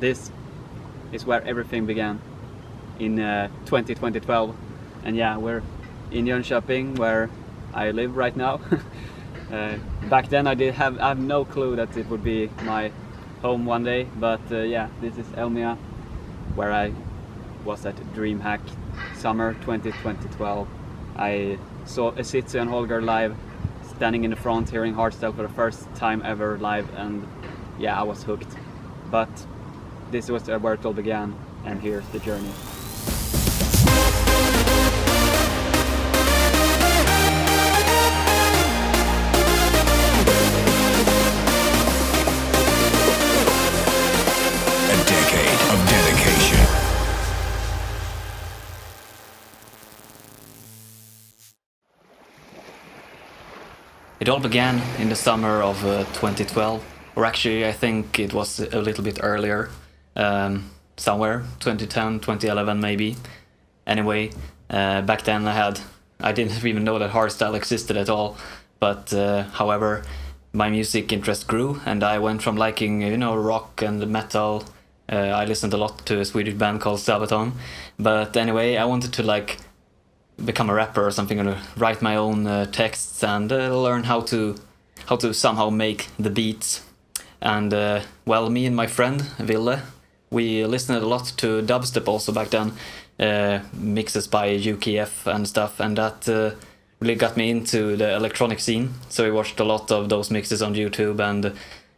this is where everything began in 2012, and yeah, we're in Jönköping, where I live right now. Back then I have no clue that it would be my home one day, but yeah, this is Elmia, where I was at DreamHack summer 2012. I saw Esitsu and Holger live, standing in the front, hearing hardstyle for the first time ever live, and yeah, I was hooked. But this was where it all began, and here's the journey. A decade of dedication. It all began in the summer of 2012, or actually I think it was a little bit earlier, somewhere 2010, 2011 maybe. Anyway, back then I didn't even know that hardstyle existed at all, but however, my music interest grew, and I went from liking, rock and metal. I listened a lot to a Swedish band called Sabaton, but anyway, I wanted to become a rapper or something, and write my own texts and learn how to somehow make the beats. And well, me and my friend Ville, we listened a lot to dubstep also back then, mixes by UKF and stuff, and that really got me into the electronic scene. So we watched a lot of those mixes on YouTube, and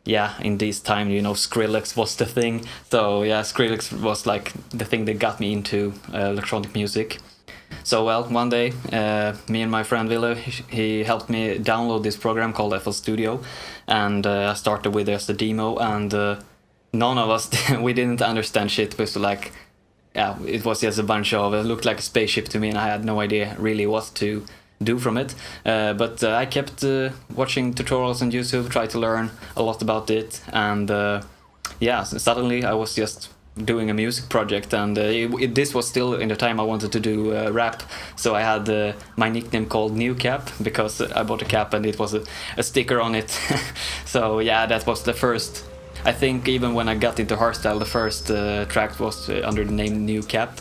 yeah, in this time, Skrillex was the thing. So yeah, Skrillex was like the thing that got me into electronic music. So well, one day, me and my friend Ville, he helped me download this program called FL Studio, and I started with just a demo, and none of us, we didn't understand shit. It was it was just a bunch of, it looked like a spaceship to me, and I had no idea really what to do from it. But I kept watching tutorials on YouTube, tried to learn a lot about it, and yeah, suddenly I was just doing a music project, and this was still in the time I wanted to do rap, so I had my nickname called New Cap, because I bought a cap and it was a sticker on it. So yeah, that was the first, I think even when I got into hardstyle, the first track was under the name New Cap.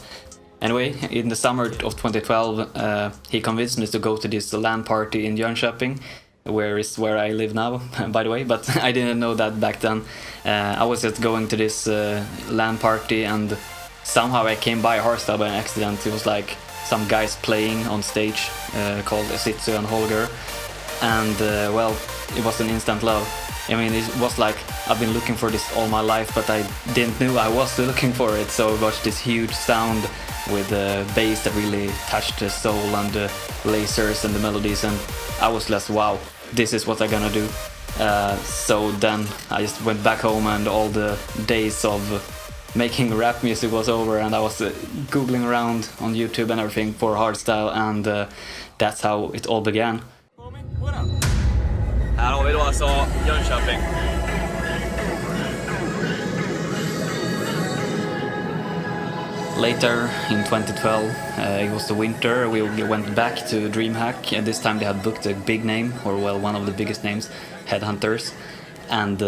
Anyway, in the summer of 2012, he convinced me to go to this LAN party in Jönköping, where I live now, by the way, but I didn't know that back then. I was just going to this LAN party, and somehow I came by hardstyle by an accident. It was like some guys playing on stage called Esitsu and Holger, and well, it was an instant love. I mean, it was like I've been looking for this all my life, but I didn't know I was looking for it. So it was this huge sound with the bass that really touched the soul, and the lasers and the melodies, and I was just, wow, this is what I'm gonna do. So then I just went back home, and all the days of making rap music was over, and I was googling around on YouTube and everything for hardstyle, and that's how it all began. Här har vi då alltså Jönköping. Later in 2012, it was the winter, we went back to DreamHack, and this time they had booked a big name, or well, one of the biggest names, Headhunters. And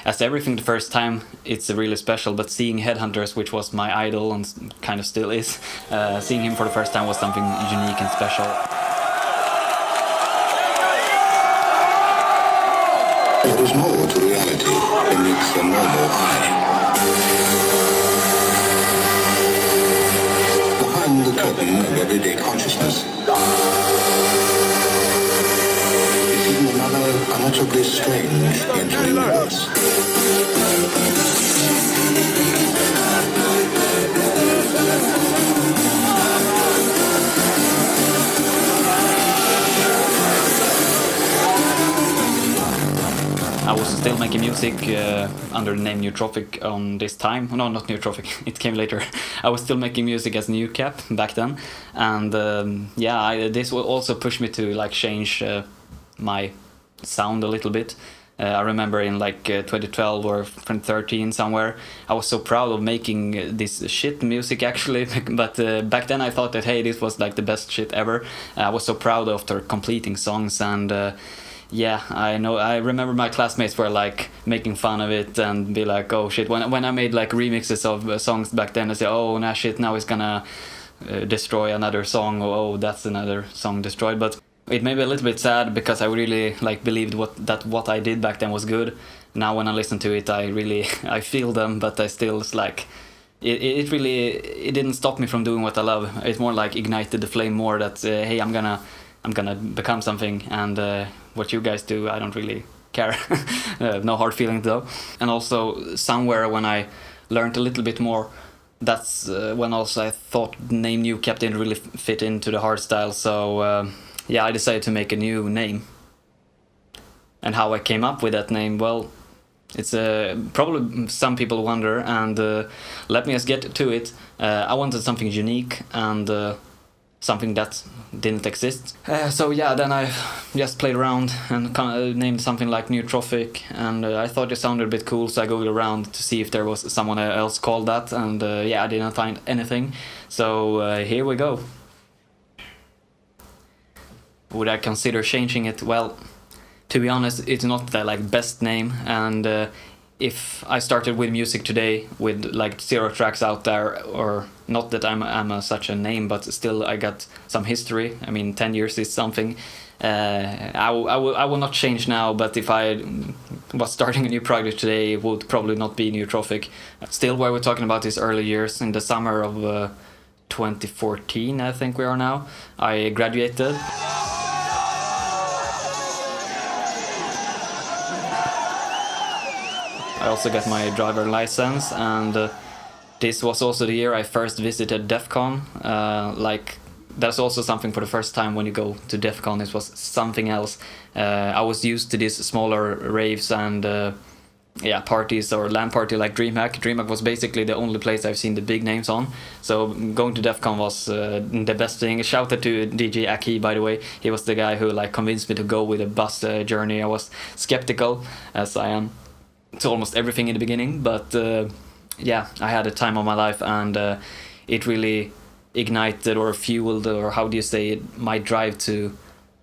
as everything the first time, it's really special, but seeing Headhunters, which was my idol and kind of still is, seeing him for the first time was something unique and special. There's more to reality than meets the normal eye. Behind the curtain of everyday consciousness is hidden another unutterably strange mental universe. I was still making music under the name Neutrophic on this time. No, not Neutrophic, it came later. I was still making music as New Cap back then, and this will also push me to change my sound a little bit. I remember in 2012 or 2013 somewhere, I was so proud of making this shit music actually, but back then I thought that hey, this was the best shit ever. I was so proud after completing songs, and yeah, I know. I remember my classmates were like making fun of it and be like, "Oh shit!" When I made like remixes of songs back then, I say, "Oh, nah, shit! Now it's gonna destroy another song." Or, "Oh, that's another song destroyed." But it made me a little bit sad because I really like believed what I did back then was good. Now when I listen to it, I feel them, but I still, it's like it really, it didn't stop me from doing what I love. It more like ignited the flame more that hey, I'm gonna become something, and what you guys do, I don't really care. No hard feelings though. And also somewhere when I learned a little bit more, that's when also I thought the name New Kept didn't really fit into the hardstyle. So yeah, I decided to make a new name. And how I came up with that name, well, it's probably some people wonder, and let me just get to it. I wanted something unique and something that didn't exist. So yeah, then I just played around and named something like Neutrophic, and I thought it sounded a bit cool, so I googled around to see if there was someone else called that, and yeah, I didn't find anything. So here we go. Would I consider changing it? Well, to be honest, it's not the like best name, and if I started with music today with like 0 tracks out there, or not that I'm such a name, but still I got some history. I mean, 10 years is something. I will not change now, but if I was starting a new project today, it would probably not be Neutrophic. Still, where we're talking about these early years, in the summer of 2014, I think we are now, I graduated. I also got my driver license, and this was also the year I first visited DEF CON. Like, that's also something for the first time when you go to DEF CON, it was something else. I was used to these smaller raves and yeah, parties or LAN party like DreamHack. DreamHack was basically the only place I've seen the big names on. So going to DEF CON was the best thing. Shout out to DJ Aki, by the way. He was the guy who like convinced me to go with a bus journey. I was skeptical, as I am to almost everything in the beginning, but yeah, I had a time of my life, and it really ignited or fueled, or how do you say it, my drive to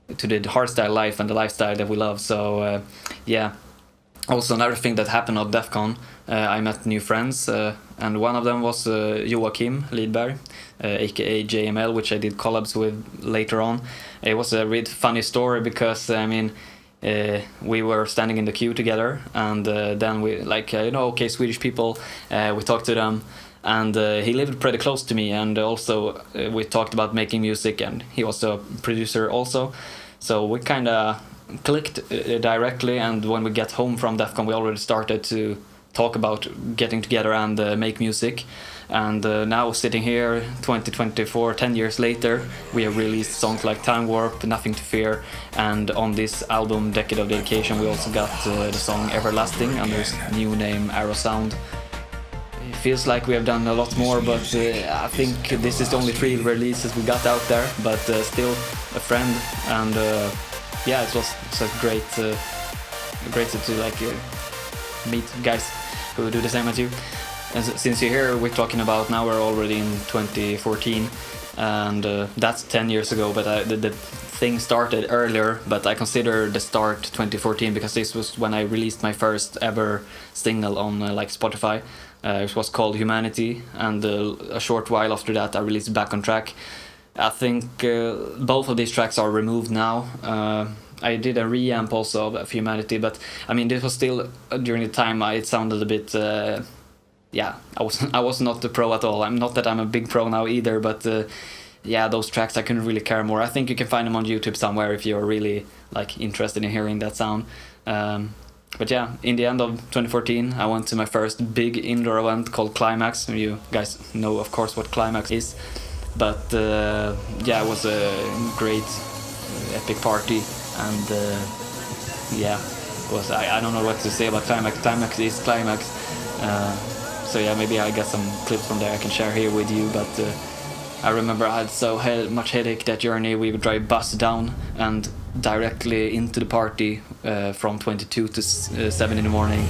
the hardstyle life and the lifestyle that we love. So yeah. Also, another thing that happened at DEF CON, I met new friends, and one of them was Joachim Lidberg, aka JML, which I did collabs with later on. It was a really funny story because, I mean, we were standing in the queue together, and then we, like, okay, Swedish people, we talked to them, and he lived pretty close to me, and also we talked about making music, and he was a producer also, so we kind of clicked directly. And when we get home from DEF CON, we already started to talk about getting together and make music. And now sitting here 2024, 10 years later, we have released songs like Time Warp, Nothing to Fear, and on this album Decade of Dedication we also got the song Everlasting under his new name Arrow Sound. It feels like we have done a lot more, but I think this is the only 3 releases we got out there, but still a friend, and yeah, it was so great to like meet guys who do the same as you. And since you're here, we're talking about, now we're already in 2014, and that's 10 years ago, but the thing started earlier, but I consider the start 2014 because this was when I released my first ever single on like Spotify. It was called Humanity, and a short while after that I released Back on Track. I think both of these tracks are removed now. I did a reamp also of Humanity, but I mean, this was still during the time it sounded a bit yeah, I was not the pro at all. I'm not that I'm a big pro now either, but yeah, those tracks I couldn't really care more. I think you can find them on YouTube somewhere if you're really like interested in hearing that sound. But yeah, in the end of 2014, I went to my first big indoor event called Climax. You guys know, of course, what Climax is. But yeah, it was a great, epic party, and yeah, it was. I don't know what to say about Climax. Climax is Climax. So yeah, maybe I got some clips from there I can share here with you. But I remember I had so much headache that journey. We would drive bus down and directly into the party from 22 to 7 in the morning.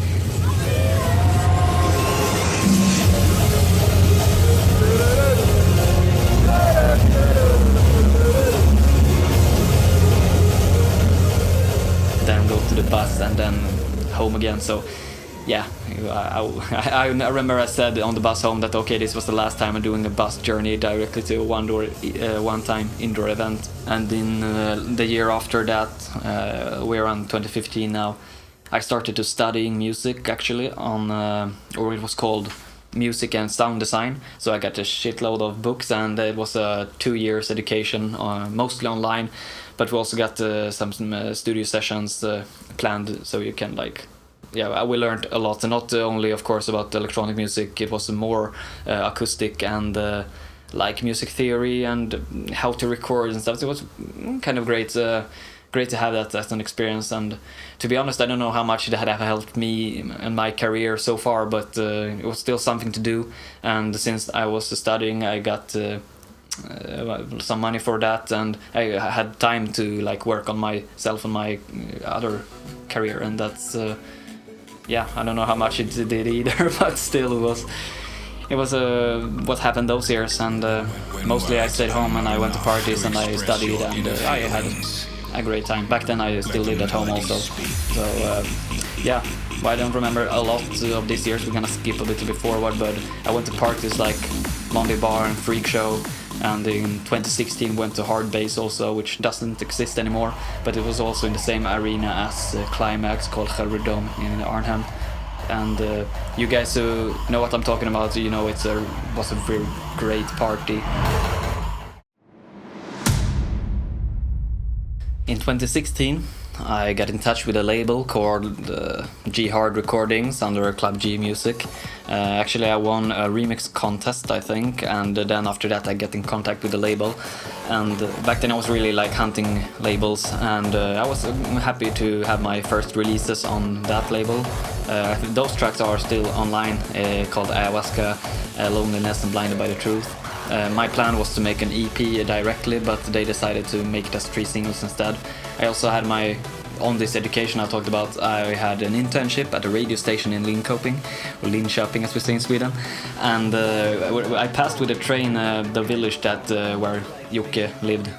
home again. So yeah, I remember I said on the bus home that okay, this was the last time I'm doing a bus journey directly to a one-time indoor event. And in the year after that, we're on 2015 now, I started to studying music actually on, or it was called music and sound design. So I got a shitload of books, and it was a 2 years education, mostly online, but we also got some studio sessions planned, so you can like, yeah, we learned a lot, and not only of course about electronic music, it was more acoustic and like music theory and how to record and stuff. So it was kind of great to have that as an experience, and to be honest, I don't know how much it had helped me and my career so far, but it was still something to do. And since I was studying, I got some money for that, and I had time to like work on myself and my other career, and that's yeah, I don't know how much it did either, but still it was what happened those years, and mostly I stayed home and I went to parties and I studied, and I had a great time. Back then I still lived at home also, so yeah, well, I don't remember a lot of these years. We're gonna skip a little bit forward, but I went to parties like Monday Bar and Freak Show, and in 2016 went to Hard Bass also, which doesn't exist anymore, but it was also in the same arena as Climax, called Gelredome in Arnhem. And you guys who know what I'm talking about, you know it was a very great party. In 2016, I got in touch with a label called G Hard Recordings under Club G Music. Actually, I won a remix contest, I think, and then after that I got in contact with the label. And back then I was really like hunting labels, and I was happy to have my first releases on that label. Those tracks are still online, called Ayahuasca, Loneliness and Blinded by the Truth. My plan was to make an EP directly, but they decided to make it as 3 singles instead. I also had on this education I talked about, I had an internship at a radio station in Linköping, or Linköping as we say in Sweden, and I passed with a train the village that where Jocke lived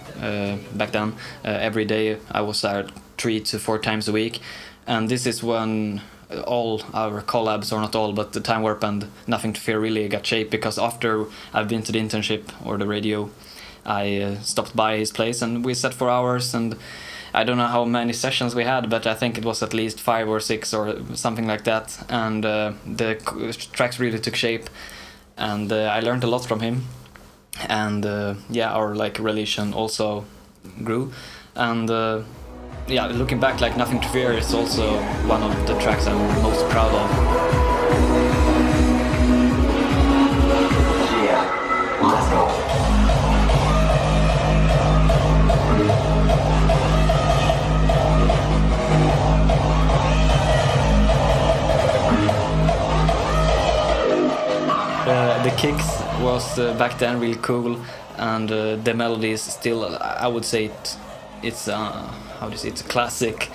back then. Every day I was there 3 to 4 times a week, and this is when all our collabs, or not all, but the Time Warp and Nothing to Fear really got shape, because after I've been to the internship or the radio, I stopped by his place and we sat for hours, and I don't know how many sessions we had, but I think it was at least 5 or 6 or something like that, and the tracks really took shape, and I learned a lot from him, and yeah, our like relation also grew, and yeah, looking back, like Nothing to Fear is also one of the tracks I'm most proud of. Yeah, let's go. The kicks was back then really cool, and the melodies still, I would say it's how do you say, it's a classic.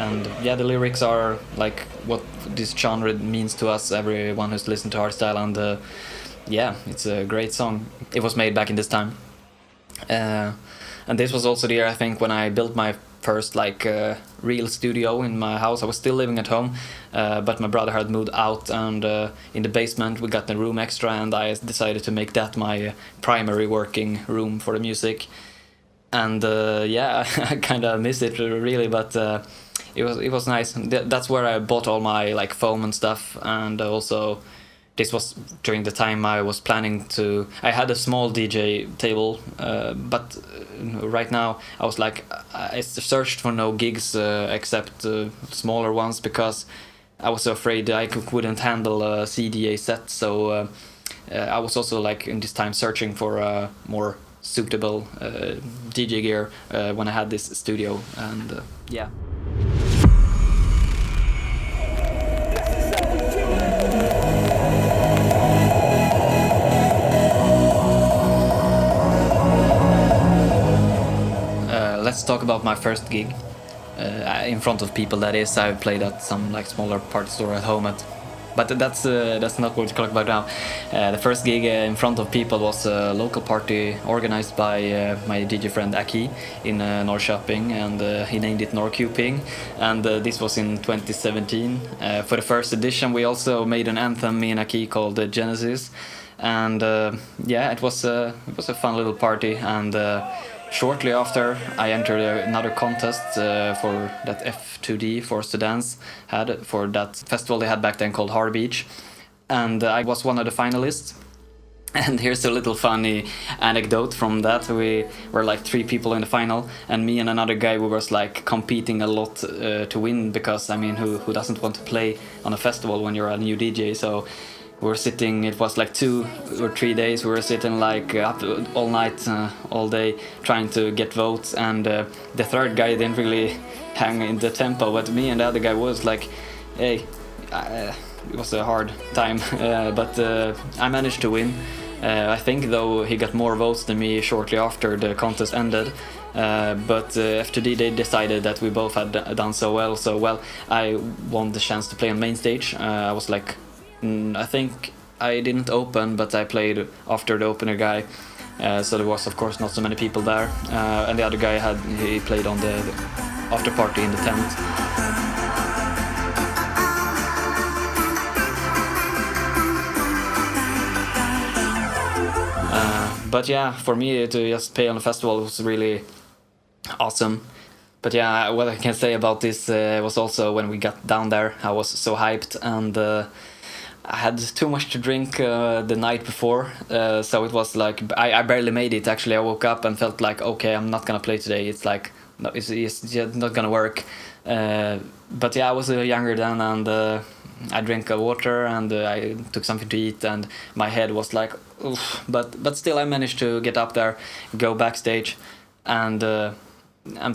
And yeah, the lyrics are like what this genre means to us, everyone who's listened to hardstyle, and yeah, it's a great song. It was made back in this time, and this was also the year, I think, when I built my first like real studio in my house. I was still living at home, but my brother had moved out, and in the basement we got the room extra, and I decided to make that my primary working room for the music. And yeah, I kind of miss it really, but it was nice. That's where I bought all my like foam and stuff, and also this was during the time I was planning to. I had a small DJ table, but right now I was like, I searched for no gigs except smaller ones, because I was so afraid I couldn't handle a CDA set. So I was also like in this time searching for more suitable DJ gear when I had this studio, and yeah. Let's let's talk about my first gig. In front of people, that is. I played at some like smaller party store at home but that's not what we're talking about now. The first gig in front of people was a local party organized by my DJ friend Aki in Norrköping, and he named it Norrköping, and this was in 2017. For the first edition we also made an anthem, me and Aki, called Genesis, and it was a fun little party, and shortly after, I entered another contest for that F2D Forced to Dance had for that festival they had back then called Hard Beach, and I was one of the finalists. And here's a little funny anecdote from that. We were like 3 people in the final, and me and another guy, we was like competing a lot to win, because I mean, who doesn't want to play on a festival when you're a new DJ? So we were sitting, it was like 2 or 3 days, we were sitting like up all night, all day, trying to get votes, and the third guy didn't really hang in the tempo, but me and the other guy was like, hey, it was a hard time, but I managed to win. I think though he got more votes than me shortly after the contest ended, but after they decided that we both had done so well, I won the chance to play on main stage. I was like, I think I didn't open, but I played after the opener guy, so there was of course not so many people there, and the other guy he played on the after party in the tent. But yeah, for me to just play on the festival was really awesome. But yeah, what I can say about this was also when we got down there, I was so hyped, and I had too much to drink the night before, so it was like I barely made it. Actually, I woke up and felt like, okay, I'm not gonna play today. It's like, no, it's just not gonna work. But yeah, I was younger then, and I drank water, and I took something to eat, and my head was like, oof. But still, I managed to get up there, go backstage, and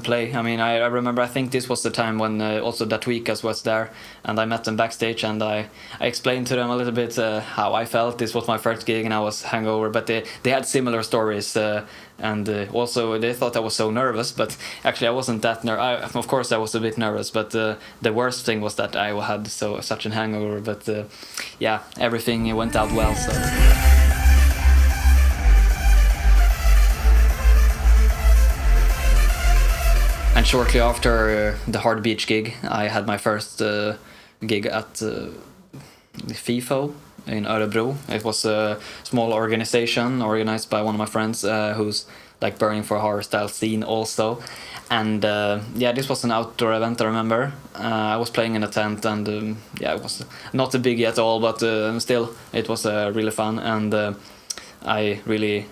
play. I mean, I remember, I think this was the time when also Datwikas was there, and I met them backstage, and I explained to them a little bit how I felt. This was my first gig and I was hangover, but they had similar stories, and also they thought I was so nervous, but actually I wasn't that nervous. Of course I was a bit nervous, but the worst thing was that I had such a hangover, but yeah, everything went out well, so... And shortly after the Hard Beach gig, I had my first gig at FIFO in Örebro. It was a small organization organized by one of my friends who's like burning for a hardstyle scene also. And this was an outdoor event, I remember. I was playing in a tent, and it was not a biggie at all, but still it was really fun, and I really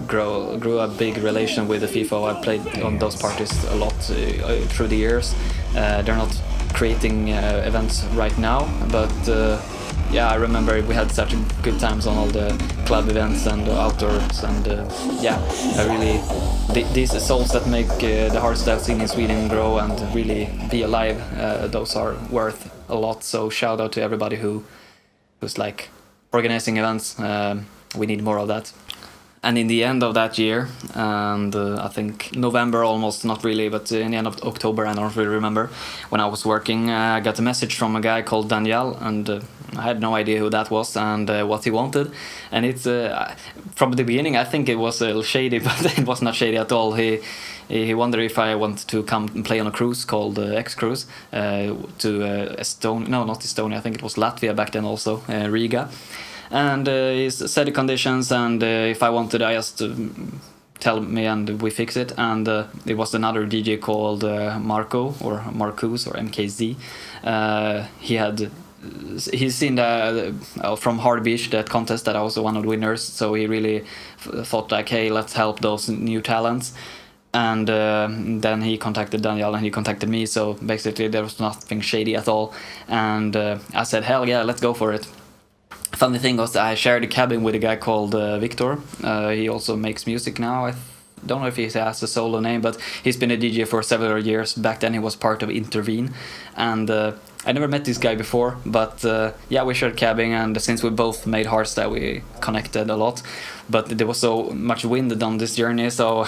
grew a big relation with the FIFO. I played on those parties a lot through the years. They're not creating events right now, but I remember we had such good times on all the club events and outdoors, and I really these souls that make the hardstyle scene in Sweden grow and really be alive, those are worth a lot. So shout out to everybody who's like organizing events. We need more of that. And in the end of that year, and I think November almost, not really, but in the end of October, I don't really remember, when I was working, I got a message from a guy called Daniel, and I had no idea who that was and what he wanted. And it's from the beginning, I think it was a little shady, but it was not shady at all. He wondered if I wanted to come and play on a cruise called X Cruise to Estonia, no, not Estonia, I think it was Latvia back then also, Riga. And he said the conditions, and if I wanted, I just tell me and we fix it. And it was another DJ called Marco or Marcus or MKZ. He's seen from Hard Beach, that contest, that I was one of the winners. So he really thought like, hey, let's help those new talents. And then he contacted Daniel and he contacted me. So basically there was nothing shady at all. And I said, hell yeah, let's go for it. Funny thing was I shared a cabin with a guy called Victor. He also makes music now. I don't know if he has a solo name, but he's been a DJ for several years. Back then he was part of Intervene, and I never met this guy before, but we shared cabin, and since we both made hardstyle, we connected a lot. But there was so much wind on this journey, so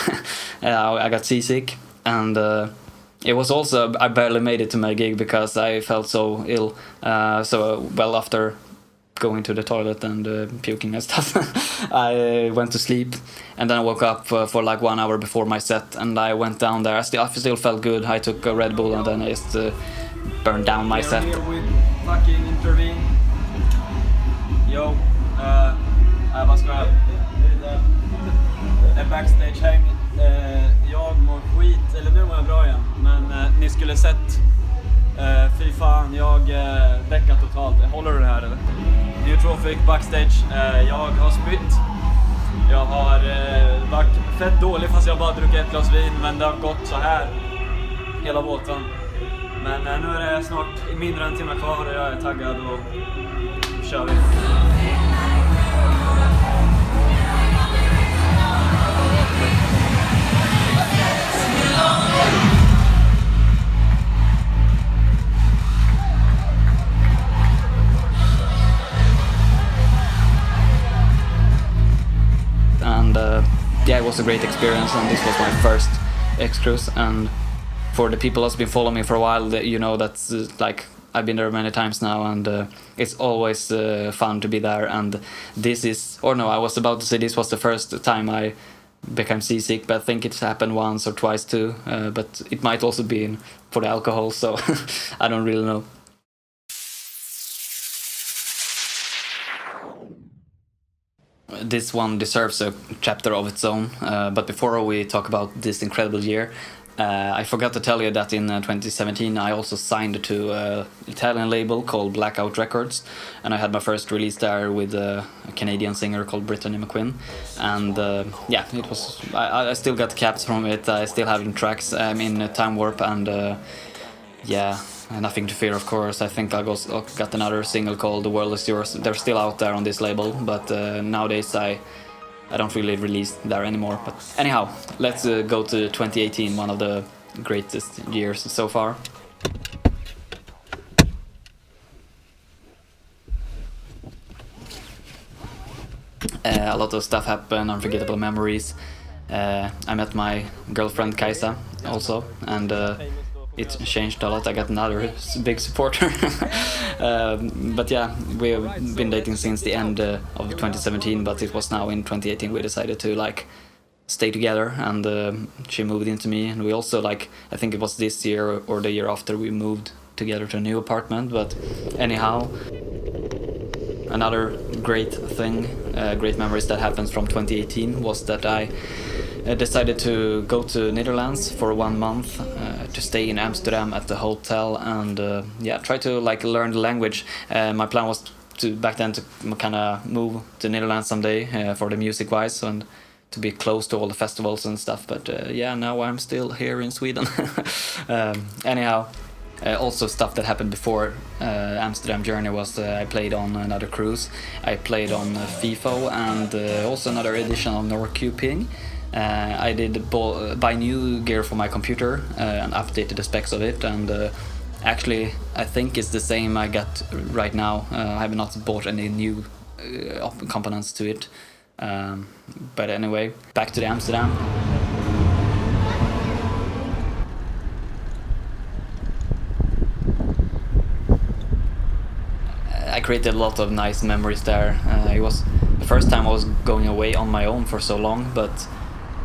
I got seasick. and it was also, I barely made it to my gig because I felt so ill. Well, after going to the toilet and puking and stuff, I went to sleep, and then I woke up for like 1 hour before my set, and I went down there. I still felt good. I took a Red Bull, and then I just burned down my set. Here with fucking Intervene. Yo, vad ska jag... En backstage-häng. Jag mår skit, eller nu mår jag bra igen. Men ni skulle sett... fy fan, jag däckar totalt. Håller du det här eller? Neutrophic backstage. Jag har spytt. Jag har varit fett dålig fast jag bara druckit ett glas vin. Men det har gått så här hela båten. Men nu är det snart mindre än en timme kvar och jag är taggad och kör vi. And yeah, it was a great experience, and this was my first X-Cruise. And for the people that's been following me for a while, you know that's like I've been there many times now, and it's always fun to be there. And this is, or no, I was about to say this was the first time I became seasick, but I think it's happened once or twice too. But it might also be for the alcohol, so I don't really know. This one deserves a chapter of its own, but before we talk about this incredible year, I forgot to tell you that in 2017 I also signed to an Italian label called Blackout Records, and I had my first release there with a Canadian singer called Brittany McQuinn. And yeah, it was. I still got caps from it. I still have in tracks. I'm in Time Warp, and yeah, Nothing to Fear, of course. I think I got another single called The World Is Yours. They're still out there on this label, but nowadays I don't really release there anymore. But anyhow, let's go to 2018, one of the greatest years so far. A lot of stuff happened, unforgettable memories. I met my girlfriend Kaisa also, and it changed a lot. I got another big supporter. But yeah, we've been dating since the end of 2017, but it was now in 2018 we decided to like stay together, and she moved into me, and we also like, I think it was this year or the year after, we moved together to a new apartment. But anyhow, another great thing, great memories that happens from 2018 was that I decided to go to Netherlands for 1 month to stay in Amsterdam at the hotel, and yeah, try to like learn the language. My plan was to back then to kind of move to Netherlands someday for the music wise, and to be close to all the festivals and stuff. But yeah, now I'm still here in Sweden. Anyhow, also stuff that happened before Amsterdam journey was I played on another cruise. I played on FIFO and also another edition of Norrköping. I did buy new gear for my computer and updated the specs of it, and actually I think it's the same I got right now. I have not bought any new components to it. But anyway, back to the Amsterdam. I created a lot of nice memories there. It was the first time I was going away on my own for so long, but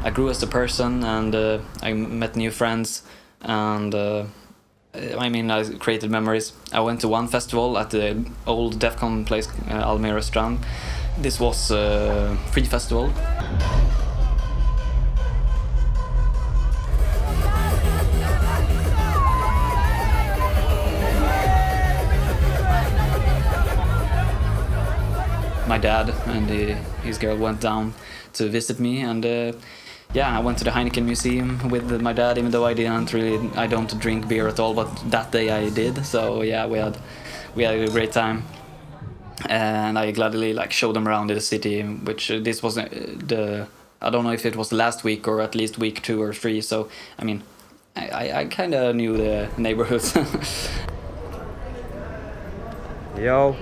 I grew as a person, and I met new friends, and I mean, I created memories. I went to one festival at the old Defcon place, Almere Strand. This was a free festival. My dad and his girl went down to visit me, and yeah, I went to the Heineken Museum with my dad, even though I don't drink beer at all, but that day I did. So yeah, we had a great time, and I gladly like showed them around the city, which this was I don't know if it was last week or at least week 2 or 3. So I mean, I kind of knew the neighborhoods. Yo.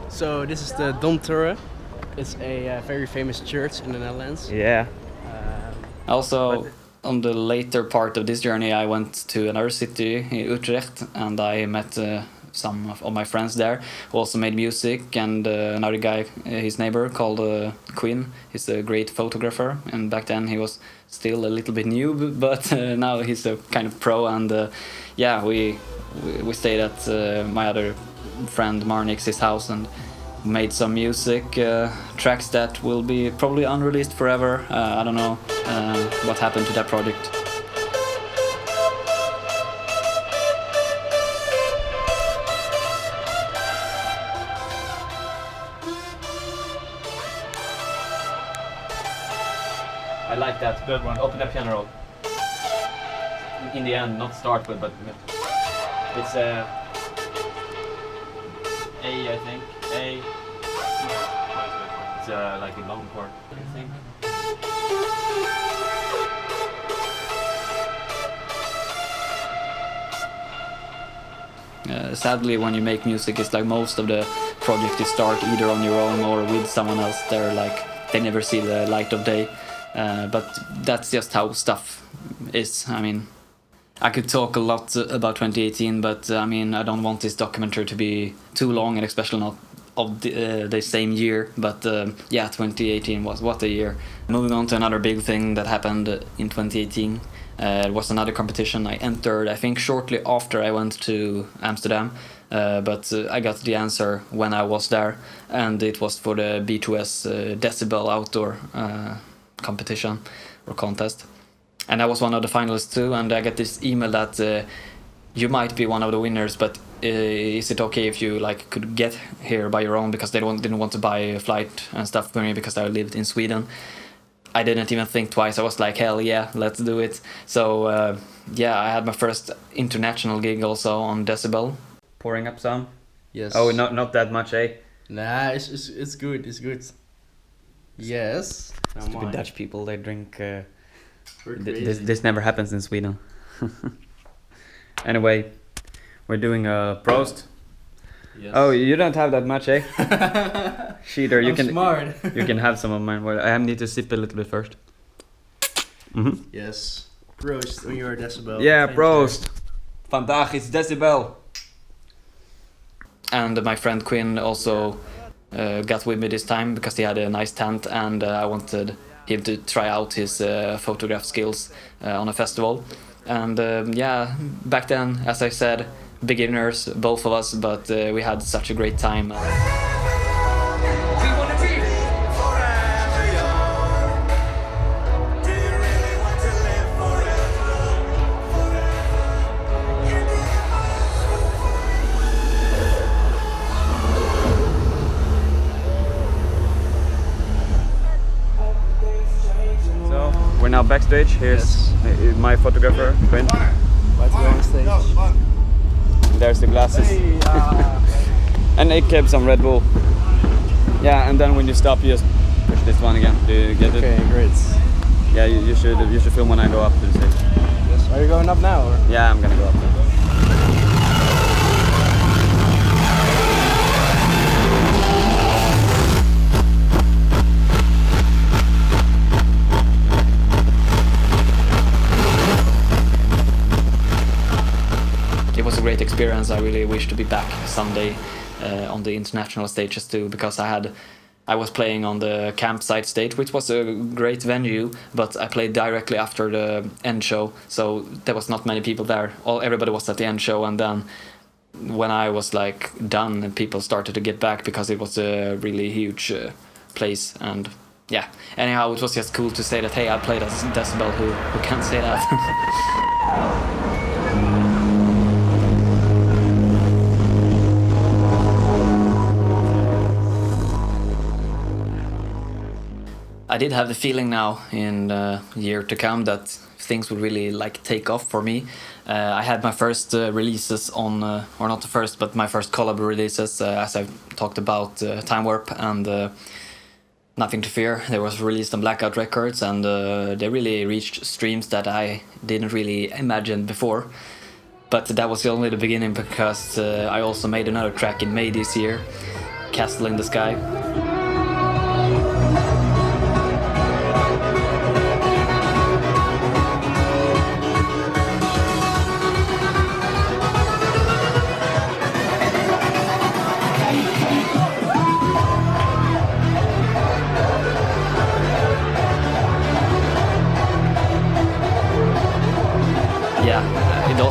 So this is the Domtoren. It's a very famous church in the Netherlands. Yeah. Also, On the later part of this journey, I went to another city, Utrecht, and I met some of my friends there who also made music, and another guy, his neighbor, called Quinn. He's a great photographer, and back then he was still a little bit new, but now he's a kind of pro, and yeah, we stayed at my other friend Marnix's house and made some music, tracks that will be probably unreleased forever. I don't know what happened to that project. I like that. Good one. Open that piano roll. In the end, not start with, but it's A, I think. A. It's like a long chord, I think. Sadly, when you make music, it's like most of the projects you start either on your own or with someone else. They never see the light of day. But that's just how stuff is. I mean, I could talk a lot about 2018, but I mean, I don't want this documentary to be too long, and especially not of the same year. But yeah, 2018 was what a year. Moving on to another big thing that happened in 2018. It was another competition I entered, I think, shortly after I went to Amsterdam. But I got the answer when I was there, and it was for the B2S Decibel outdoor competition or contest, and I was one of the finalists too. And I get this email that you might be one of the winners, but is it okay if you like could get here by your own, because they didn't want to buy a flight and stuff for me because I lived in Sweden. I didn't even think twice. I was like, hell yeah, let's do it. So yeah, I had my first international gig also on Decibel. Pouring up some. Yes. Oh, not that much, eh? Nah, it's good. It's good. Yes. Stupid Dutch people, they drink. This Never happens in Sweden. Anyway, we're doing a prost. Yes. Oh, you don't have that much, eh? Cheater, you I'm can smart. you can have some of mine. Well, I need to sip a little bit first. Mm-hmm. Yes. Prost on your Decibel. Yeah, Thank prost. Vandaag is Decibel. And my friend Quinn also got with me this time because he had a nice tent, and I wanted him to try out his photograph skills on a festival. And yeah, back then, as I said, beginners, both of us, but we had such a great time. We're now backstage. Here's my photographer, Quinn. Let's go on stage. There's the glasses. And they kept some Red Bull. Yeah, and then when you stop, you just push this one again. Do you get it? Okay, great. Yeah, you should film when I go up to the stage. Yes. Are you going up now? Or? Yeah, I'm gonna go up there. It was a great experience. I really wish to be back someday on the international stages too, because I was playing on the campsite stage, which was a great venue, but I played directly after the end show, so there was not many people there. Everybody was at the end show, and then when I was like done, people started to get back because it was a really huge place. And yeah, anyhow, it was just cool to say that, hey, I played as Decibel. Who can't say that? I did have the feeling now in the year to come that things would really like take off for me. I had my first releases on, or not the first, but my first collab releases, as I've talked about, Time Warp and Nothing to Fear. They was released on Blackout Records, and they really reached streams that I didn't really imagine before. But that was only the beginning, because I also made another track in May this year, Castle in the Sky.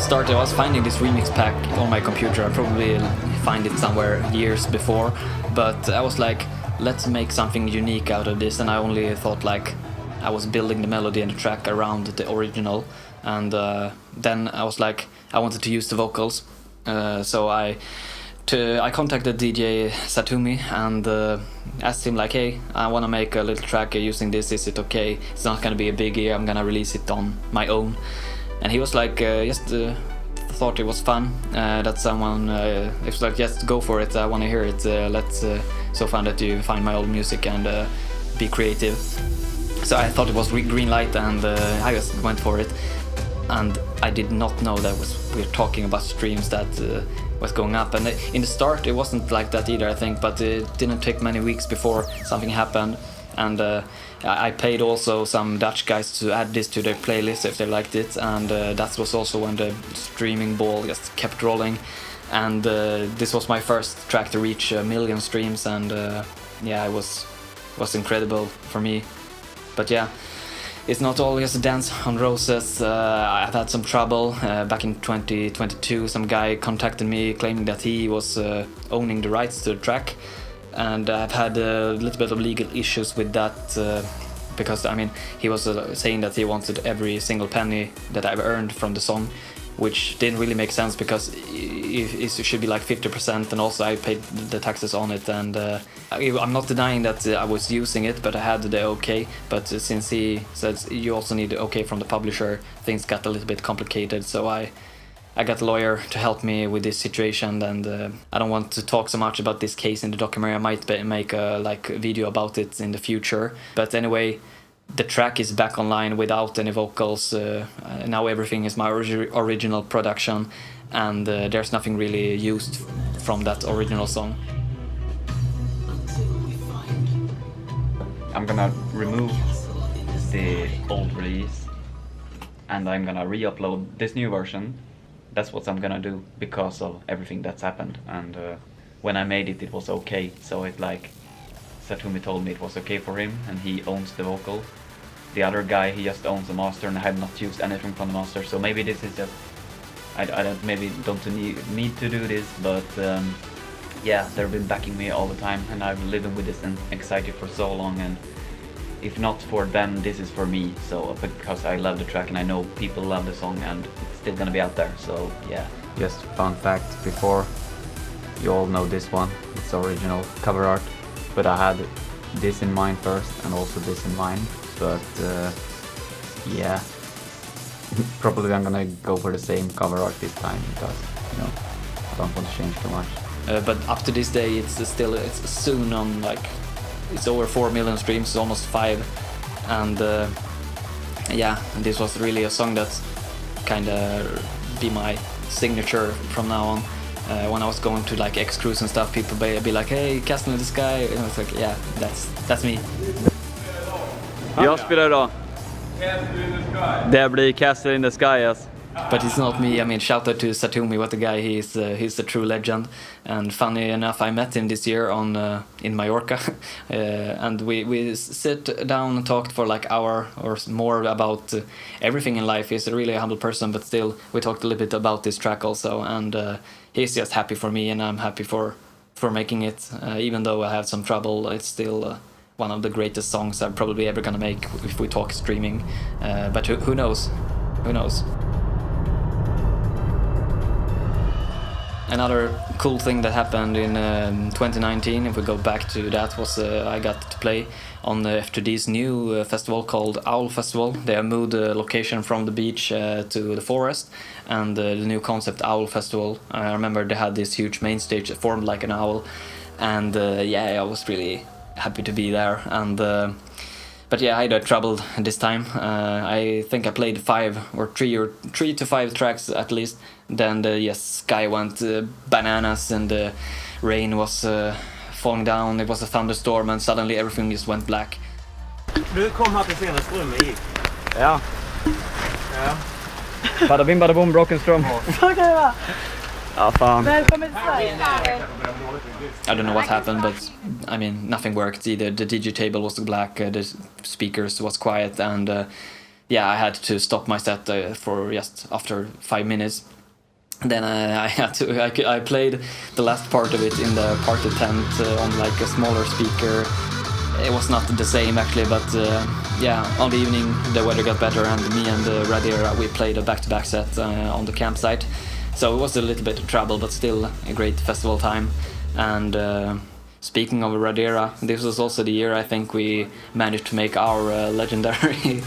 start I was finding this remix pack on my computer. I probably find it somewhere years before, but I was like, let's make something unique out of this, and I only thought like I was building the melody and the track around the original, and then I was like, I wanted to use the vocals, so I contacted DJ Satumi and asked him like, hey, I want to make a little track using this, is it okay? It's not gonna be a biggie, I'm gonna release it on my own. And he was like, just thought it was fun, that someone, it was like, just go for it, I want to hear it, let's, so fun that you find my old music and be creative. So I thought it was green light, and I just went for it. And I did not know that we were talking about streams that was going up. And in the start it wasn't like that either, I think, but it didn't take many weeks before something happened. And I paid also some Dutch guys to add this to their playlist if they liked it, and that was also when the streaming ball just kept rolling. And this was my first track to reach 1 million streams, and yeah, it was incredible for me. But yeah, it's not always a dance on roses. I've had some trouble. Back in 2022, some guy contacted me claiming that he was owning the rights to the track, and I've had a little bit of legal issues with that, because I mean, he was saying that he wanted every single penny that I've earned from the song, which didn't really make sense, because it should be like 50%, and also I paid the taxes on it, and I'm not denying that I was using it, but I had the okay. But since he said you also need the okay from the publisher, things got a little bit complicated, so I got a lawyer to help me with this situation, and I don't want to talk so much about this case in the documentary. I might make a video about it in the future, but anyway, the track is back online without any vocals. Now everything is my original production, and there's nothing really used from that original song. I'm gonna remove the old release and I'm gonna re-upload this new version. That's what I'm gonna do because of everything that's happened. And when I made it, it was okay. So it like Satumi told me it was okay for him, and he owns the vocal. The other guy, he just owns the master, and I have not used anything from the master. So maybe this is just, I don't need to do this, but yeah, they've been backing me all the time, and I've been living with this and excited for so long. And if not for them, this is for me. So because I love the track and I know people love the song, and it's still gonna be out there. So yeah. Just fun fact before, you all know this one. It's original cover art, but I had this in mind first and also this in mind. But yeah, probably I'm gonna go for the same cover art this time, because you know, I don't want to change too much. But up to this day, it's soon on, like, it's over 4 million streams, almost 5, and yeah, this was really a song that kind of be my signature from now on. When I was going to like X-Cruise and stuff, people be like, "Hey, Castle in the Sky," and I was like, "Yeah, that's me." Jag spelar idag. Det blir Castle in the Sky, yes. But it's not me. I mean, shout out to Satumi, what a guy. He's a true legend. And funny enough, I met him this year in Mallorca, and we sit down and talked for like hour or more about everything in life. He's a really humble person, but still, we talked a little bit about this track also. And he's just happy for me, and I'm happy for making it. Even though I have some trouble, it's still one of the greatest songs I'm probably ever gonna make if we talk streaming. But who knows? Who knows? Another cool thing that happened in 2019, if we go back to that, was I got to play on the FTD's new festival called Owl Festival. They have moved the location from the beach to the forest, and the new concept Owl Festival, I remember they had this huge main stage that formed like an owl, and yeah, I was really happy to be there. And but yeah, I had trouble this time. I think I played 3 to 5 tracks at least. Then the sky went bananas, and the rain was falling down. It was a thunderstorm, and suddenly everything just went black. Du kom här till senaste rummet gick. Ja. Bada bim bada boom, broken ström. Okej, va? Ja, fan. Välkommen till Sverige. I don't know what happened, but I mean, nothing worked either. The DJ table was black, the speakers was quiet, and yeah, I had to stop my set for just after 5 minutes. then I played the last part of it in the party tent on like a smaller speaker. It was not the same actually, but yeah, on the evening the weather got better, and me and Radera, we played a back-to-back set on the campsite. So it was a little bit of trouble, but still a great festival time. And speaking of Radera, this was also the year I think we managed to make our legendary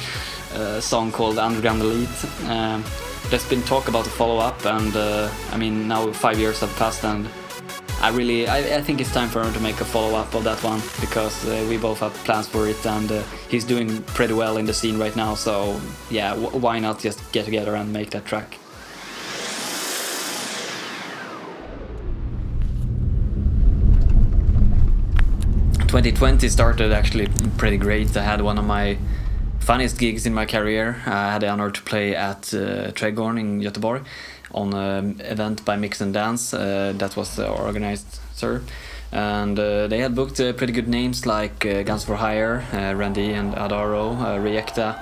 song called Underground Elite. There's been talk about the follow-up, and I mean, now 5 years have passed, and I think it's time for him to make a follow-up of that one, because we both have plans for it, and he's doing pretty well in the scene right now, so yeah, why not just get together and make that track. ...2020 started actually pretty great. I had one of my funniest gigs in my career. I had the honor to play at Trädgården in Göteborg on an event by Mix and Dance that was organized, sir. And they had booked pretty good names like Guns for Hire, Randy and Adaro, Rejecta.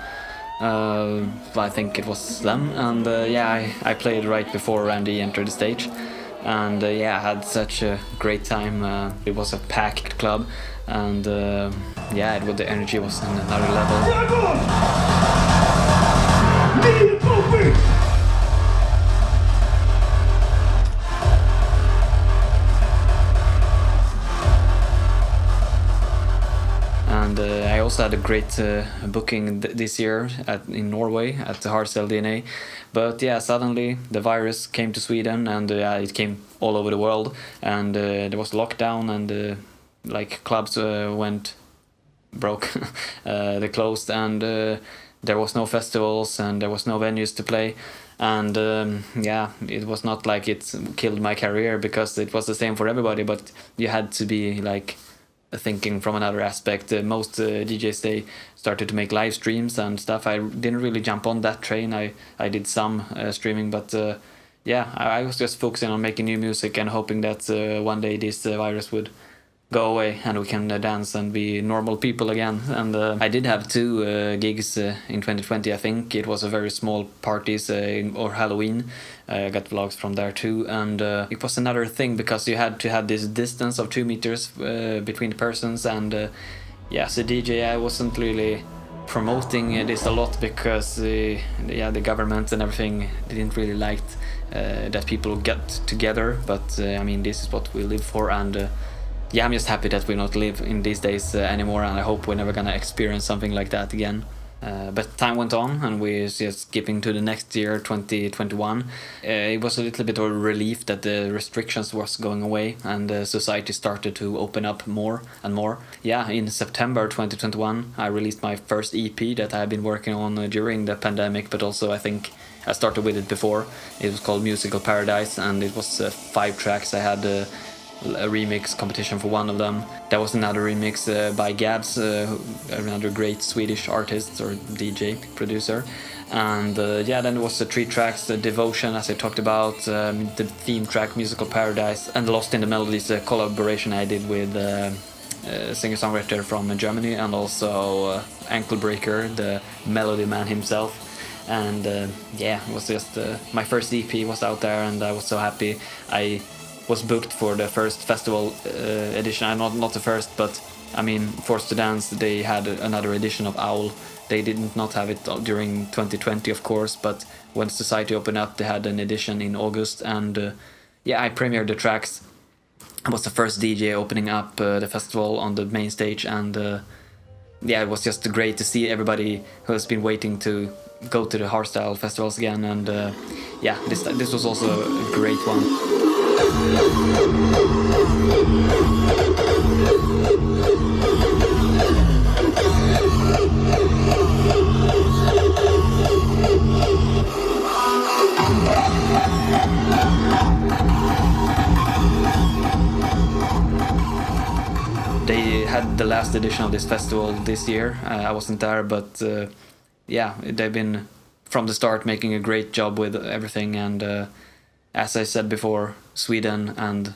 I think it was them. And yeah, I played right before Randy entered the stage. And yeah, I had such a great time. It was a packed club, and yeah, the energy was on another level. And I also had a great booking this year in Norway at the Hardstyle DNA. But yeah, suddenly the virus came to Sweden, and it came all over the world, and there was lockdown, and like clubs went broke. They closed, and there was no festivals, and there was no venues to play. And yeah, it was not like it killed my career, because it was the same for everybody, but you had to be like thinking from another aspect. Most DJs, they started to make live streams and stuff. I didn't really jump on that train. I did some streaming, but yeah, I was just focusing on making new music and hoping that one day this virus would go away and we can dance and be normal people again. And I did have 2 gigs in 2020. I think it was a very small parties or Halloween. I got vlogs from there too, and it was another thing because you had to have this distance of 2 meters between the persons. And yeah, as a DJ, I wasn't really promoting this a lot because yeah, the government and everything didn't really like that people get together. But I mean, this is what we live for, and yeah, I'm just happy that we not live in these days anymore, and I hope we're never gonna experience something like that again. But time went on, and we're just skipping to the next year, 2021. It was a little bit of a relief that the restrictions was going away, and society started to open up more and more. Yeah, in September 2021, I released my first EP that I had been working on during the pandemic, but also I think I started with it before. It was called Musical Paradise, and it was 5 tracks. I had a remix competition for one of them. There was another remix by Gabs, another great Swedish artist or DJ producer. And yeah, then there was 3 tracks, Devotion, as I talked about, the theme track Musical Paradise, and Lost in the Melodies, a collaboration I did with a singer-songwriter from Germany, and also Ankle Breaker, the melody man himself. And yeah, it was just my first EP was out there, and I was so happy. I was booked for the first festival edition. Not the first, but I mean, Forced to Dance, they had another edition of Owl. They did not have it during 2020, of course, but when society opened up, they had an edition in August, and yeah, I premiered the tracks. I was the first DJ opening up the festival on the main stage, and yeah, it was just great to see everybody who has been waiting to go to the hardstyle festivals again, and yeah, this was also a great one. They had the last edition of this festival this year. I wasn't there, but yeah, they've been from the start making a great job with everything, and as I said before, Sweden and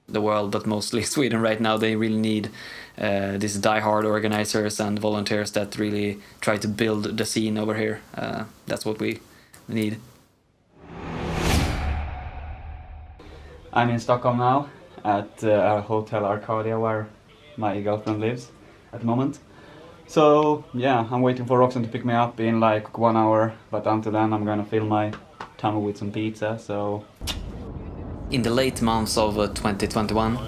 the world, but mostly Sweden right now, they really need these die-hard organizers and volunteers that really try to build the scene over here. That's what we need. I'm in Stockholm now at a Hotel Arcadia where my girlfriend lives at the moment. So yeah, I'm waiting for Roxanne to pick me up in like 1 hour, but until then I'm gonna fill my tummy with some pizza, so... In the late months of 2021,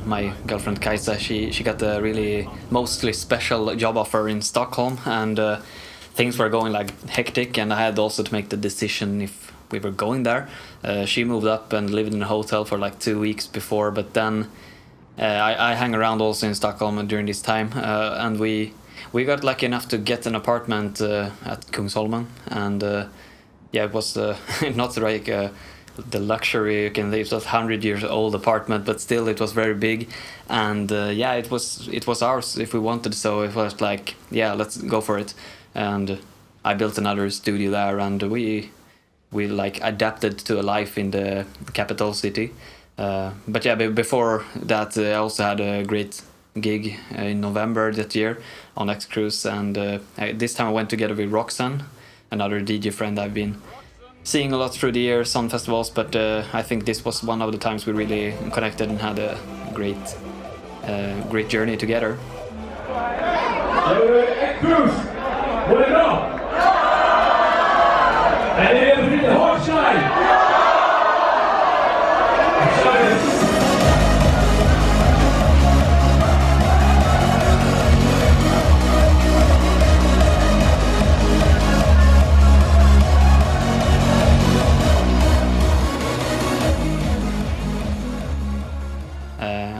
my girlfriend Kaisa, she got a really mostly special job offer in Stockholm, and things were going like hectic, and I had also to make the decision if we were going there. She moved up and lived in a hotel for like 2 weeks before, but then I hang around also in Stockholm during this time, and we got lucky enough to get an apartment at Kungsholmen, and yeah, it was not like the luxury you can live. It was 100 years old apartment, but still it was very big, and yeah, it was ours if we wanted. So it was like, yeah, let's go for it. And I built another studio there, and we like adapted to a life in the capital city. But yeah, before that, I also had a great gig in November that year on X Cruise, and this time I went together with Roxanne, another DJ friend I've been seeing a lot through the years on festivals, but I think this was one of the times we really connected and had a great journey together. X Cruise, what it up? And everything hardstyle.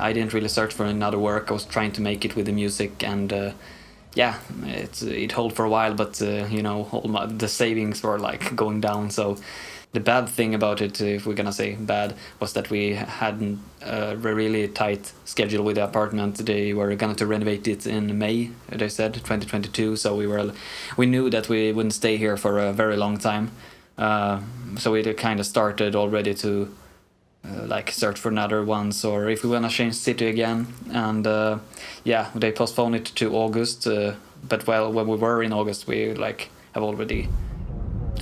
I didn't really search for another work. I was trying to make it with the music, and yeah, it held for a while, but you know, the savings were like going down. So the bad thing about it, if we're gonna say bad, was that we had a really tight schedule with the apartment. They were going to renovate it in May, they said, 2022. So we knew that we wouldn't stay here for a very long time. So we kind of started already to like search for another ones, or if we wanna change city again. And yeah, they postponed it to August. But well, when we were in August, we like have already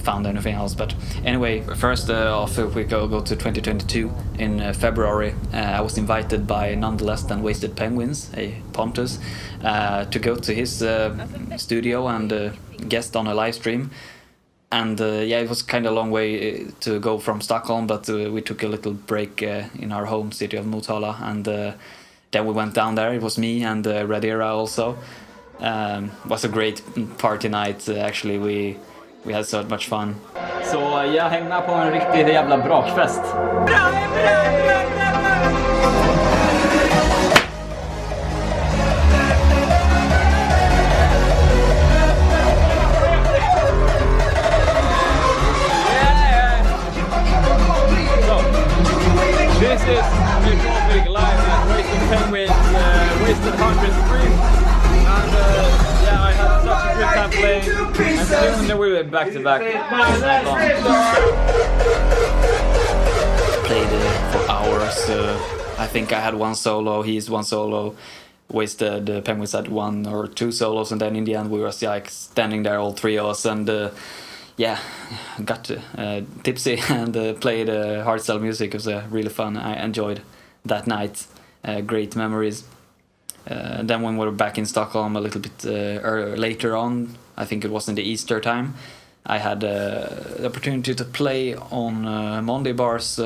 found anything else. But anyway, first off, if we go to 2022 in February, I was invited by none less than Wasted Penguins, a Pontus, to go to his studio and guest on a live stream. And yeah, it was kind of a long way to go from Stockholm, but we took a little break in our home city of Motala, and then we went down there. It was me and Radira also. It was a great party night, actually. We had so much fun. Så jag hängde med på en riktig jävla brakfest. This is Neutrophic live at Wasted Penguins, Wasted 103, and yeah, I had such a good time playing, and soon we were back to back. Played for hours. I think I had one solo, he's one solo. Wasted Penguins had 1 or 2 solos, and then in the end we were like standing there, all three of us, and yeah, got tipsy and played hardstyle music. It was really fun. I enjoyed that night. Great memories. Then when we were back in Stockholm a little bit later on, I think it was in the Easter time, I had the opportunity to play on Monday Bar's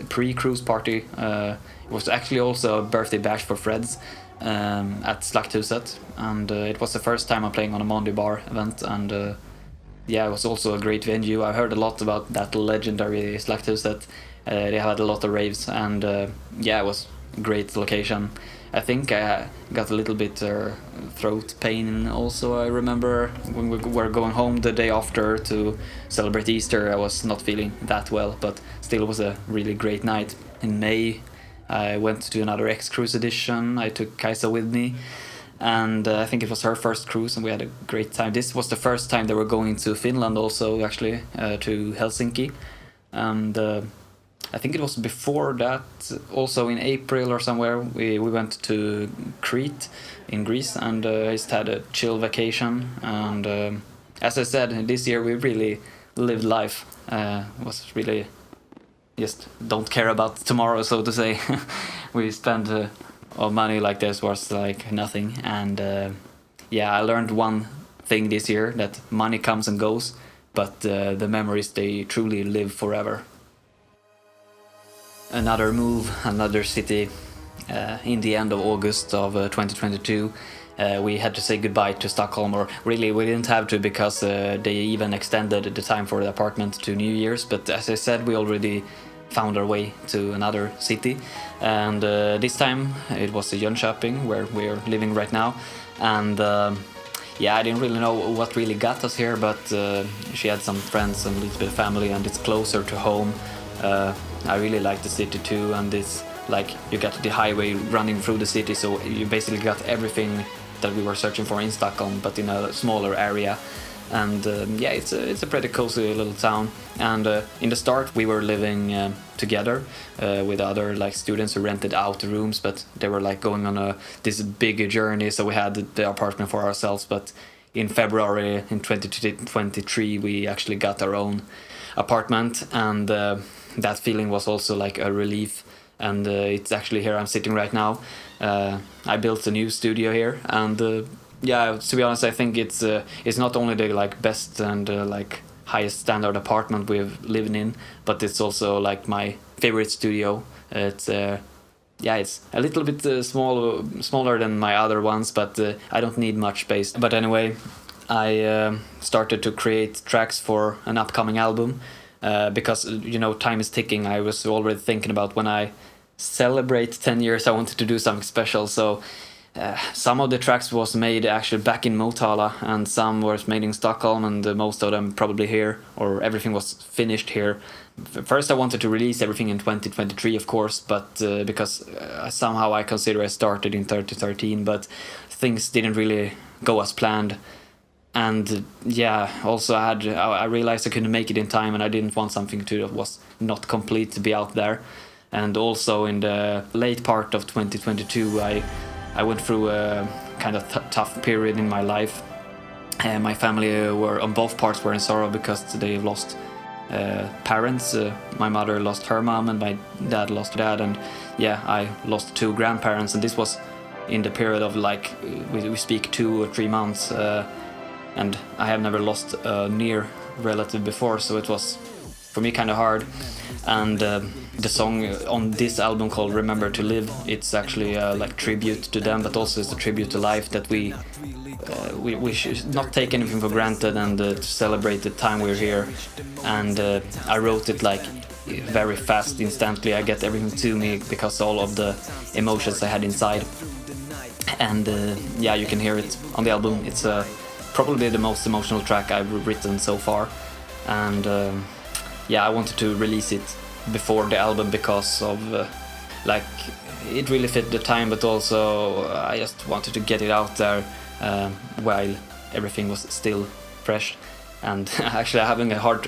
pre-cruise party. It was actually also a birthday bash for Freds at Slakthuset, and it was the first time I'm playing on a Monday Bar event, and yeah, it was also a great venue. I heard a lot about that legendary Slakthuset. They had a lot of raves, and yeah, it was a great location. I think I got a little bit throat pain also. I remember when we were going home the day after to celebrate Easter, I was not feeling that well, but still it was a really great night. In May, I went to another X Cruise edition. I took Kaisa with me, and I think it was her first cruise, and we had a great time. This was the first time they were going to Finland also, actually, to Helsinki, and I think it was before that, also in April or somewhere, we went to Crete in Greece, and just had a chill vacation. And as I said, this year we really lived life. It was really just don't care about tomorrow, so to say. We spent our money like this was like nothing, and yeah, I learned one thing this year, that money comes and goes, but the memories, they truly live forever. Another move, another city. In the end of August of 2022, we had to say goodbye to Stockholm, or really we didn't have to, because they even extended the time for the apartment to New Year's, but as I said, we already found our way to another city, and this time it was Jönköping, where we're living right now, and yeah, I didn't really know what really got us here, but she had some friends and a little bit of family, and it's closer to home. I really like the city too, and it's like you got the highway running through the city, so you basically got everything that we were searching for in Stockholm, but in a smaller area. And yeah, it's a pretty cozy little town. And in the start we were living together with other like students who rented out the rooms, but they were like going on this big journey, so we had the apartment for ourselves. But in February in 2023 we actually got our own apartment, and that feeling was also like a relief. And it's actually here I'm sitting right now. I built a new studio here, and yeah, to be honest, I think it's not only the like best and like highest standard apartment we've lived in, but it's also like my favorite studio. It's yeah, it's a little bit smaller than my other ones, but I don't need much space. But anyway, I started to create tracks for an upcoming album. Because, you know, time is ticking. I was already thinking about when I celebrate 10 years, I wanted to do something special. So some of the tracks was made actually back in Motala, and some was made in Stockholm, and most of them probably here, or everything was finished here. First I wanted to release everything in 2023, of course, but because somehow I consider I started in 2013, but things didn't really go as planned. And yeah, also I realized I couldn't make it in time, and I didn't want something that was not complete to be out there. And also in the late part of 2022, I went through a kind of tough period in my life. My family were on both parts were in sorrow because they lost parents. My mother lost her mom, and my dad lost her dad, and yeah, I lost 2 grandparents. And this was in the period of like we speak 2 or 3 months. And I have never lost a near relative before, so it was for me kind of hard. And the song on this album called Remember to Live, it's actually like tribute to them, but also it's a tribute to life, that we should not take anything for granted, and to celebrate the time we're here. And I wrote it like very fast, instantly. I get everything to me because all of the emotions I had inside. And yeah, you can hear it on the album. It's probably the most emotional track I've written so far, and yeah, I wanted to release it before the album because of like it really fit the time, but also I just wanted to get it out there while everything was still fresh. And actually I'm having a hard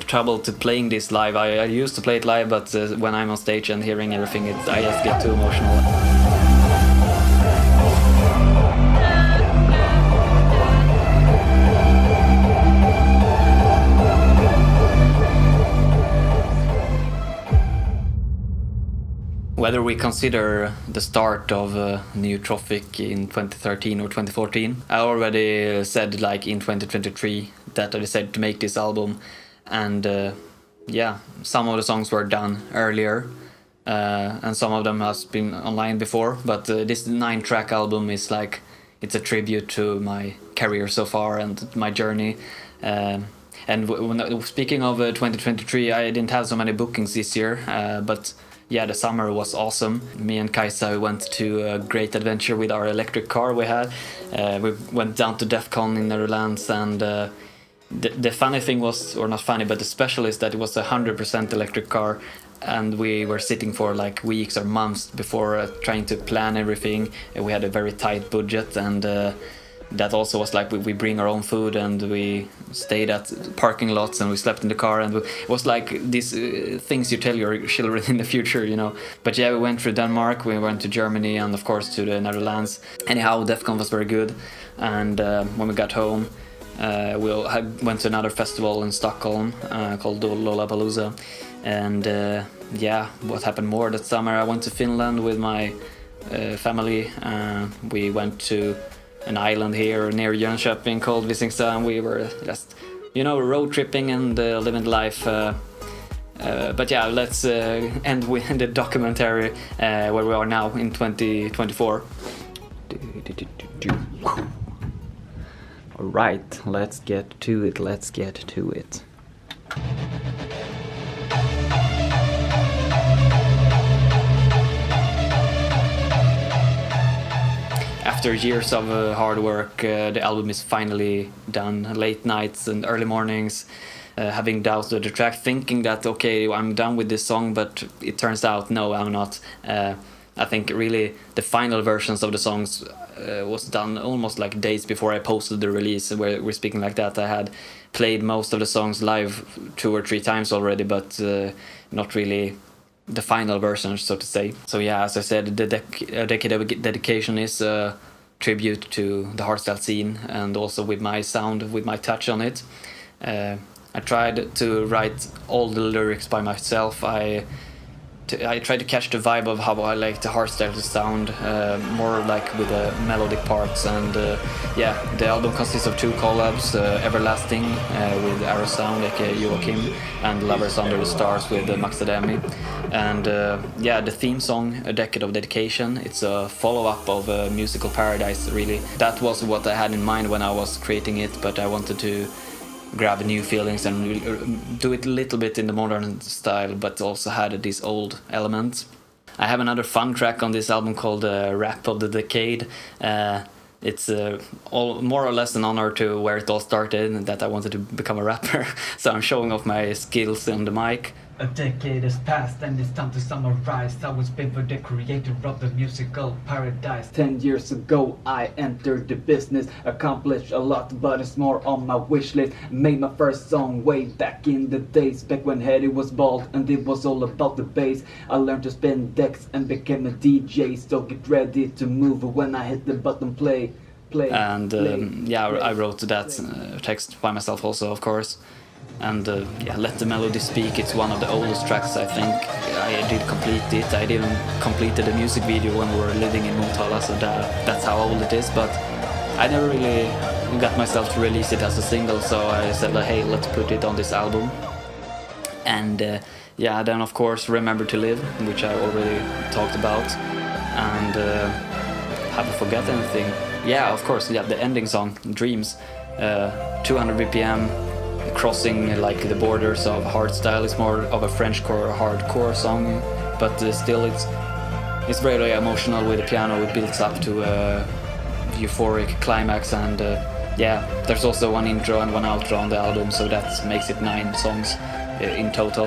trouble to playing this live. I used to play it live, but when I'm on stage and hearing everything, I just get too emotional. Whether we consider the start of Neutrophic in 2013 or 2014, I already said like in 2023 that I decided to make this album, and yeah, some of the songs were done earlier, and some of them has been online before, but this 9-track album is like, it's a tribute to my career so far and my journey. And speaking of 2023, I didn't have so many bookings this year, but yeah, the summer was awesome. Me and Kaisa went to a great adventure with our electric car we had. We went down to DEF CON in Netherlands, and the funny thing was, or not funny, but the special is that it was a 100% electric car, and we were sitting for like weeks or months before trying to plan everything. We had a very tight budget, and that also was like we bring our own food, and we stayed at parking lots, and we slept in the car, and it was like these things you tell your children in the future, you know. But yeah, we went through Denmark, we went to Germany, and of course to the Netherlands. Anyhow, DEF CON was very good, and when we got home, we went to another festival in Stockholm called Lollapalooza. And yeah, what happened more that summer, I went to Finland with my family. We went to an island here near Jönköping called Visingsö, and we were just, you know, road tripping and living life. But yeah, let's end with the documentary where we are now in 2024. All right, let's get to it. After years of hard work, the album is finally done. Late nights and early mornings, having doubts of the track, thinking that okay, I'm done with this song, but it turns out no, I'm not. I think really the final versions of the songs was done almost like days before I posted the release. Where we're speaking like that, I had played most of the songs live 2 or 3 times already, but not really the final version, so to say. So yeah, as I said, the Decade of Dedication is a tribute to the hardstyle scene, and also with my sound, with my touch on it. I tried to write all the lyrics by myself. I tried to catch the vibe of how I like the hardstyle to sound, more like with the melodic parts. And yeah, the album consists of 2 collabs, Everlasting with Arrow Sound, aka Joachim, and Lovers Under the Stars with Max Ademi. And yeah, the theme song, A Decade of Dedication, it's a follow-up of Musical Paradise, really. That was what I had in mind when I was creating it, but I wanted to grab new feelings and do it a little bit in the modern style, but also had these old elements. I have another fun track on this album called Rap of the Decade. It's more or less an honor to where it all started, and that I wanted to become a rapper. So I'm showing off my skills on the mic. A decade has passed and it's time to summarize how it's been for the creator of the musical paradise. 10 years ago I entered the business, accomplished a lot, but it's more on my wish list. Made my first song way back in the days, back when Hetty was bald and it was all about the bass. I learned to spin decks and became a DJ, so get ready to move when I hit the button play. And yeah, I wrote that text by myself also, of course. And yeah, Let the Melody Speak, it's one of the oldest tracks, I think. I did complete it. I didn't complete the music video when we were living in Motala, so that's how old it is. But I never really got myself to release it as a single, so I said like, hey, let's put it on this album. And yeah, then of course Remember to Live, which I already talked about. And have I forgot anything? Yeah, of course, yeah, the ending song, Dreams, 200 BPM, crossing like the borders of hardstyle. It's more of a Frenchcore hardcore song, but still it's very emotional with the piano. It builds up to a euphoric climax, and yeah, there's also one intro and one outro on the album, so that makes it 9 songs in total.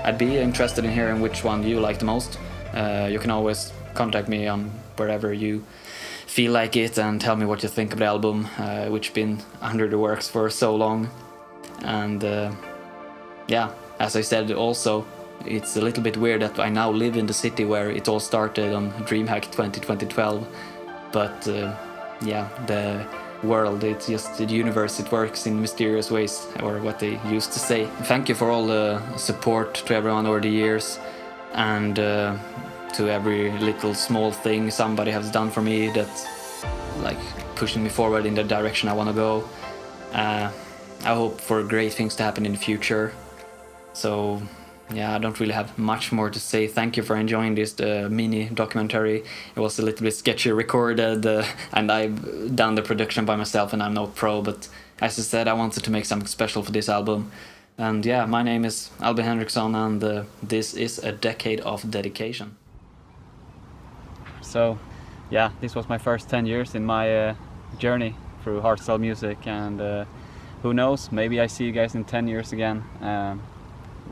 I'd be interested in hearing which one you like the most. You can always contact me on wherever you feel like it and tell me what you think of the album, which been under the works for so long. And yeah, as I said also, it's a little bit weird that I now live in the city where it all started on DreamHack 2012. But yeah, the world, it's just the universe, it works in mysterious ways, or what they used to say. Thank you for all the support to everyone over the years, and to every little small thing somebody has done for me that's like pushing me forward in the direction I want to go. I hope for great things to happen in the future. So yeah, I don't really have much more to say. Thank you for enjoying this mini documentary. It was a little bit sketchy recorded, and I've done the production by myself, and I'm no pro, but as I said, I wanted to make something special for this album. And yeah, my name is Albin Henriksson, and this is A Decade of Dedication. So yeah, this was my first 10 years in my journey through hardstyle music, and who knows, maybe I see you guys in 10 years again.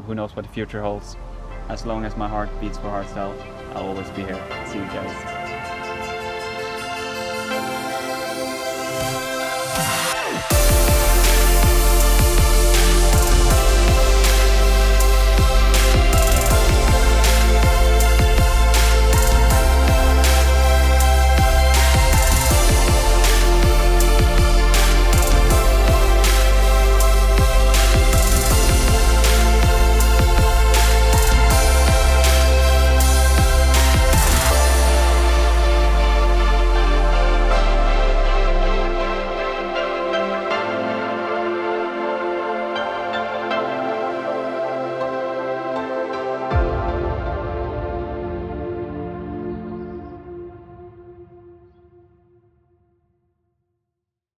Who knows what the future holds. As long as my heart beats for hardstyle, I'll always be here. See you guys.